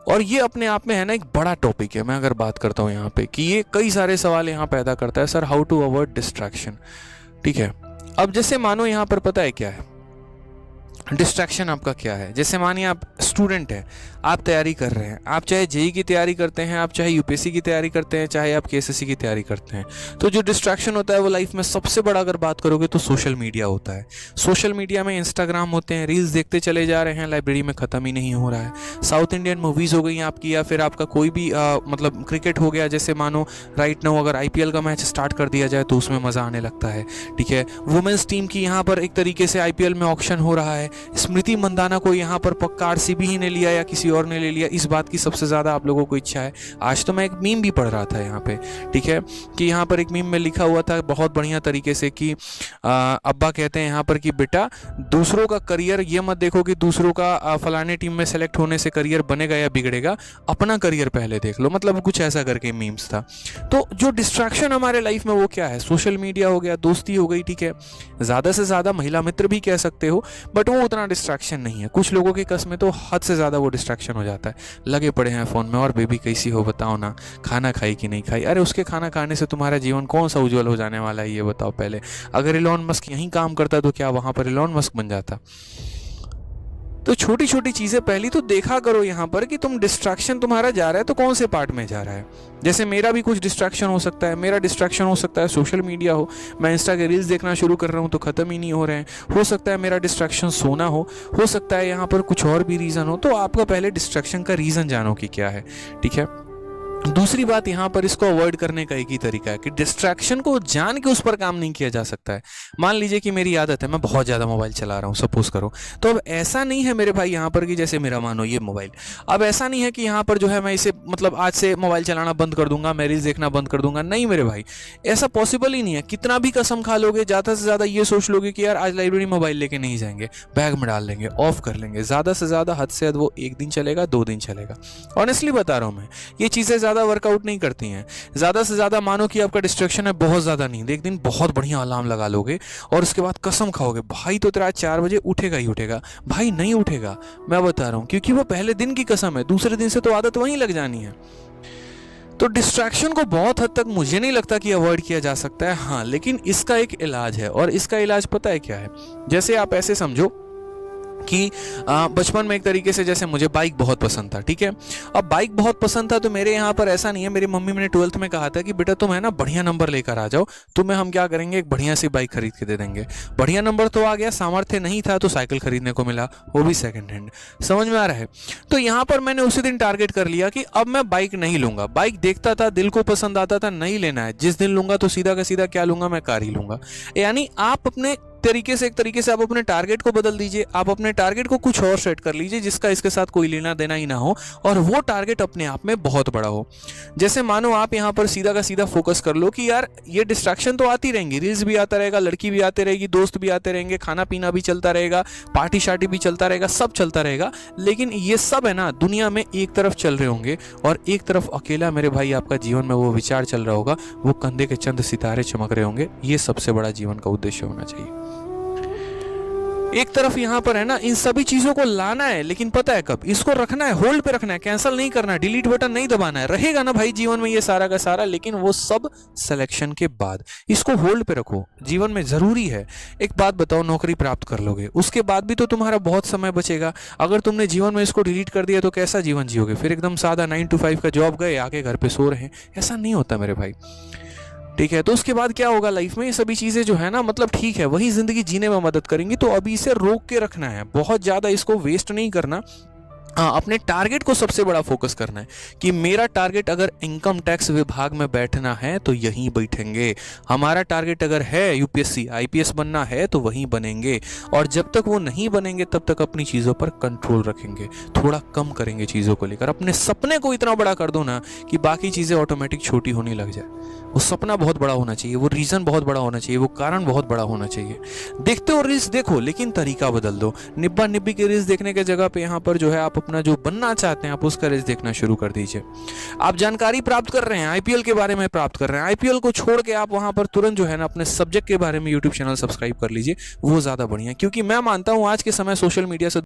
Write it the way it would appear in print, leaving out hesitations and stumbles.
और ये अपने आप में है ना एक बड़ा टॉपिक है। मैं अगर बात करता हूँ यहाँ पे कि ये कई सारे सवाल यहाँ पैदा करता है, sir how to avoid distraction. ठीक है, अब जैसे मानो यहाँ पर पता है क्या है डिस्ट्रैक्शन आपका क्या है। जैसे मानिए आप स्टूडेंट हैं, आप तैयारी कर रहे हैं, आप चाहे जेई की तैयारी करते हैं, आप चाहे यूपीएससी की तैयारी करते हैं, चाहे आप केएसएससी की तैयारी करते हैं, तो जो डिस्ट्रैक्शन होता है वो लाइफ में सबसे बड़ा अगर बात करोगे तो सोशल मीडिया होता है। सोशल मीडिया में इंस्टाग्राम होते हैं, रील्स देखते चले जा रहे हैं, लाइब्रेरी में ख़त्म ही नहीं हो रहा है। साउथ इंडियन मूवीज़ हो गई आपकी, या फिर आपका कोई भी मतलब क्रिकेट हो गया। जैसे मानो राइट नाउ अगर आईपीएल का मैच स्टार्ट कर दिया जाए तो उसमें मज़ा आने लगता है। ठीक है, वुमेंस टीम की यहाँ पर एक तरीके से आईपीएल में ऑक्शन हो रहा है। स्मृति मंदाना को यहाँ पर पक्का आरसीबी ही ने लिया या किसी और ने ले लिया, इस बात की सबसे ज़्यादा आप लोगों को इच्छा है। आज तो मैं एक मीम भी पढ़ रहा था यहाँ पे, ठीक है, कि यहाँ पर एक मीम में लिखा हुआ था बहुत बढ़िया तरीके से कि अब्बा कहते हैं यहाँ पर कि बेटा दूसरों का करियर ये मत देखो कि दूसरों का फलाने टीम में सेलेक्ट होने से करियर बनेगा या बिगड़ेगा, अपना करियर पहले देख लो। मतलब कुछ ऐसा करके मीम्स था। तो जो डिस्ट्रैक्शन हमारे लाइफ में वो क्या है, सोशल मीडिया हो गया, दोस्ती हो गई, ठीक है, ज़्यादा से ज़्यादा महिला मित्र भी कह सकते हो, बट वो उतना डिस्ट्रैक्शन नहीं है। कुछ लोगों के केस में तो हद से ज़्यादा वो डिस्ट्रैक्शन हो जाता है, लगे पड़े हैं फ़ोन में, और बेबी कैसी हो बताओ ना, खाना खाई कि नहीं खाई। अरे उसके खाना खाने से तुम्हारा जीवन कौन सा उज्जवल हो जाने वाला है ये बताओ पहले। अगर इलॉन मस्क यहीं काम करता तो क्या वहाँ पर इलॉन मस्क बन जाता। तो छोटी छोटी चीज़ें पहली तो देखा करो यहाँ पर कि तुम डिस्ट्रैक्शन तुम्हारा जा रहा है तो कौन से पार्ट में जा रहा है। जैसे मेरा भी कुछ डिस्ट्रैक्शन हो सकता है, मेरा डिस्ट्रैक्शन हो सकता है सोशल मीडिया हो, मैं इंस्टा के रील्स देखना शुरू कर रहा हूँ तो ख़त्म ही नहीं हो रहे हैं। हो सकता है मेरा डिस्ट्रैक्शन सोना हो सकता है यहाँ पर कुछ और भी रीज़न हो। तो आपका पहले डिस्ट्रैक्शन का रीज़न जानो कि क्या है, ठीक है। दूसरी बात यहाँ पर इसको अवॉइड करने का एक ही तरीका है कि डिस्ट्रैक्शन को जान के उस पर काम नहीं किया जा सकता है। मान लीजिए कि मेरी आदत है मैं बहुत ज़्यादा मोबाइल चला रहा हूँ, सपोज करो, तो अब ऐसा नहीं है मेरे भाई यहाँ पर कि जैसे मेरा मानो ये मोबाइल, अब ऐसा नहीं है कि यहाँ पर जो है मैं इसे मतलब आज से मोबाइल चलाना बंद कर दूंगा, मैं रील्स देखना बंद कर दूंगा। नहीं मेरे भाई, ऐसा पॉसिबल ही नहीं है। कितना भी कसम खा लोगे, ज़्यादा से ज़्यादा ये सोच लोगे कि यार आज लाइब्रेरी मोबाइल लेके नहीं जाएंगे, बैग में डाल लेंगे, ऑफ कर लेंगे, ज़्यादा से ज़्यादा हद से हद वो 1 दिन चलेगा, 2 दिन चलेगा। ऑनेस्टली बता रहा हूँ मैं, ये चीज़ें ज़्यादा वर्कआउट नहीं करती हैं। ज़्यादा से ज़्यादा मानो कि आपका डिस्ट्रैक्शन है बहुत ज़्यादा नींद, एक दिन बहुत बढ़िया अलार्म लगा लोगे और उसके बाद कसम खाओगे भाई तो तेरा 4 बजे उठेगा ही उठेगा। भाई नहीं उठेगा, मैं बता रहा हूँ, क्योंकि वो पहले दिन की कसम है, दूसरे दिन से तो आदत वहीं लग जानी है। तो डिस्ट्रैक्शन को बहुत हद तक मुझे नहीं लगता कि अवॉइड किया जा सकता है, हाँ, लेकिन इसका एक इलाज है। और इसका इलाज पता है क्या है? जैसे आप ऐसे समझो कि बचपन में एक तरीके से जैसे मुझे बाइक बहुत पसंद था, ठीक है। अब बाइक बहुत पसंद था तो मेरे यहाँ पर ऐसा नहीं है, मेरी मम्मी ने 12th में कहा था कि बेटा तुम है ना बढ़िया नंबर लेकर आ जाओ, तुम्हें हम क्या करेंगे एक बढ़िया सी बाइक खरीद के दे देंगे। बढ़िया नंबर तो आ गया, सामर्थ्य नहीं था तो साइकिल खरीदने को मिला, वो भी सेकंड हैंड। समझ में आ रहा है? तो यहाँ पर मैंने उसी दिन टारगेट कर लिया कि अब मैं बाइक नहीं लूंगा। बाइक देखता था, दिल को पसंद आता था, नहीं लेना है। जिस दिन लूंगा तो सीधा का सीधा क्या लूंगा, मैं कार ही लूंगा। यानी आप अपने तरीके से, एक तरीके से आप अपने टारगेट को बदल दीजिए, आप अपने टारगेट को कुछ और सेट कर लीजिए जिसका इसके साथ कोई लेना देना ही ना हो, और वो टारगेट अपने आप में बहुत बड़ा हो। जैसे मानो आप यहाँ पर सीधा का सीधा फोकस कर लो कि यार ये डिस्ट्रैक्शन तो आती रहेंगी, रील्स भी आता रहेगा, लड़की भी आते रहेगी, दोस्त भी आते रहेंगे, खाना पीना भी चलता रहेगा, पार्टी शार्टी भी चलता रहेगा, सब चलता रहेगा, लेकिन ये सब है ना दुनिया में एक तरफ चल रहे होंगे और एक तरफ अकेला मेरे भाई आपका जीवन में वो विचार चल रहा होगा, वो कंधे के चंद सितारे चमक रहे होंगे। ये सबसे बड़ा जीवन का उद्देश्य होना चाहिए। एक तरफ यहाँ पर है ना इन सभी चीजों को लाना है, लेकिन पता है कब इसको रखना है, होल्ड पे रखना है, कैंसिल नहीं करना है, डिलीट बटन नहीं दबाना है। रहेगा ना भाई जीवन में ये सारा का सारा, लेकिन वो सब सिलेक्शन के बाद। इसको होल्ड पे रखो, जीवन में जरूरी है। एक बात बताओ, नौकरी प्राप्त कर लोगे उसके बाद भी तो तुम्हारा बहुत समय बचेगा। अगर तुमने जीवन में इसको डिलीट कर दिया तो कैसा जीवन जियोगे? फिर एकदम सादा 9 to 5 का जॉब गए, आके घर पे सो रहे हैं, ऐसा नहीं होता मेरे भाई, ठीक है। तो उसके बाद क्या होगा लाइफ में, ये सभी चीजें जो है ना मतलब ठीक है वही जिंदगी जीने में मदद करेंगी। तो अभी इसे रोक के रखना है, बहुत ज्यादा इसको वेस्ट नहीं करना। अपने टारगेट को सबसे बड़ा फोकस करना है कि मेरा टारगेट अगर इनकम टैक्स विभाग में बैठना है तो यहीं बैठेंगे। हमारा टारगेट अगर है यूपीएससी आईपीएस बनना है तो वहीं बनेंगे। और जब तक वो नहीं बनेंगे तब तक अपनी चीज़ों पर कंट्रोल रखेंगे, थोड़ा कम करेंगे चीज़ों को लेकर। अपने सपने को इतना बड़ा कर दो ना कि बाकी चीज़ें ऑटोमेटिक छोटी होने लग जाए। वो सपना बहुत बड़ा होना चाहिए, वो रीज़न बहुत बड़ा होना चाहिए, वो कारण बहुत बड़ा होना चाहिए। देखते हो रील्स देखो, लेकिन तरीका बदल दो। निब्बा निब्बी के रील्स देखने के जगह पे यहाँ पर जो है आप अपना जो बनना चाहते हैं आप उसका रील्स देखना शुरू कर दीजिए। आप जानकारी प्राप्त कर रहे हैं, आईपीएल के बारे में प्राप्त कर रहे हैं, आईपीएल को छोड़ के आप वहां पर तुरंत जो है ना अपने सब्जेक्ट के बारे में यूट्यूब चैनल सब्सक्राइब कर लीजिए, वो ज्यादा बढ़िया। क्योंकि मैं मानता हूं आज के समय सोशल मीडिया से